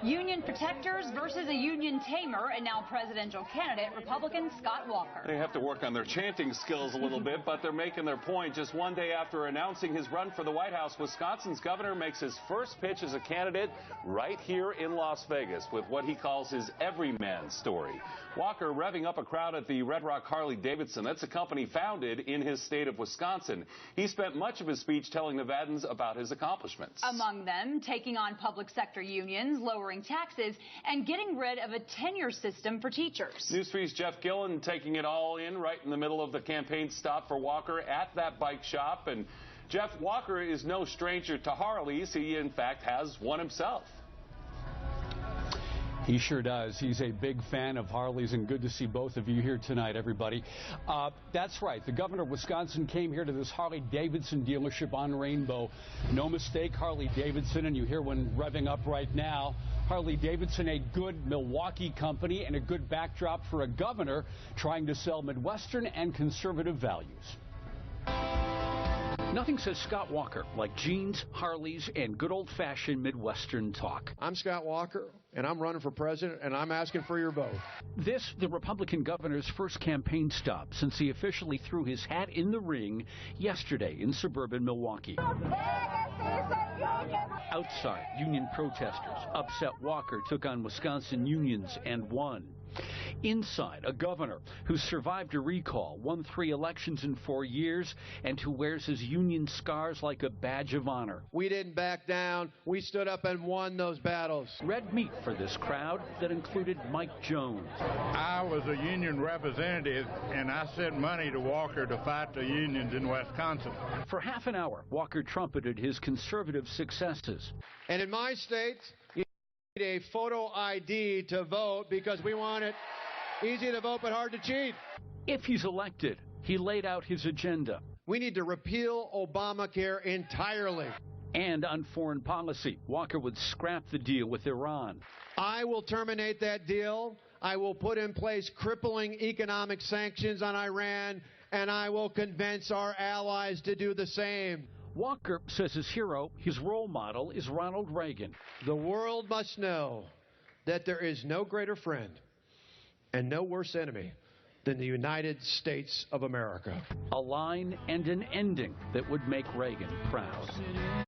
Union protectors versus a union tamer, and now presidential candidate Republican Scott Walker. They have to work on their chanting skills a little bit, but they're making their point. Just one day after announcing his run for the White House, Wisconsin's governor makes his first pitch as a candidate right here in Las Vegas with what he calls his everyman story. Walker revving up a crowd at the Red Rock Harley-Davidson. That's a company founded in his state of Wisconsin. He spent much of his speech telling Nevadans about his accomplishments. Among them, taking on public sector unions, lowering taxes, and getting rid of a tenure system for teachers. News 3's Jeff Gillen taking it all in right in the middle of the campaign stop for Walker at that bike shop. And Jeff, Walker is no stranger to Harleys. He, in fact, has one himself. He sure does. He's a big fan of Harleys, and good to see both of you here tonight, everybody. That's right. The governor of Wisconsin came here to this Harley-Davidson dealership on Rainbow. No mistake, Harley-Davidson, and you hear one revving up right now. Harley-Davidson, a good Milwaukee company and a good backdrop for a governor trying to sell Midwestern and conservative values. Nothing says Scott Walker like jeans, Harleys, and good old-fashioned Midwestern talk. I'm Scott Walker, and I'm running for president, and I'm asking for your vote. This, the Republican governor's first campaign stop since he officially threw his hat in the ring yesterday in suburban Milwaukee. Outside, union protesters upset Walker took on Wisconsin unions and won. Inside, a governor who survived a recall, won 3 elections in 4 years, and who wears his union scars like a badge of honor. We didn't back down. We stood up and won those battles. Red meat for this crowd that included Mike Jones. I was a union representative, and I sent money to Walker to fight the unions in Wisconsin. For half an hour, Walker trumpeted his conservative successes. And in my state, you need a photo ID to vote because we want it easy to vote but hard to cheat. If he's elected, he laid out his agenda. We need to repeal Obamacare entirely. And on foreign policy, Walker would scrap the deal with Iran. I will terminate that deal. I will put in place crippling economic sanctions on Iran, and I will convince our allies to do the same. Walker says his hero, his role model, is Ronald Reagan. The world must know that there is no greater friend and no worse enemy than the United States of America. A line and an ending that would make Reagan proud.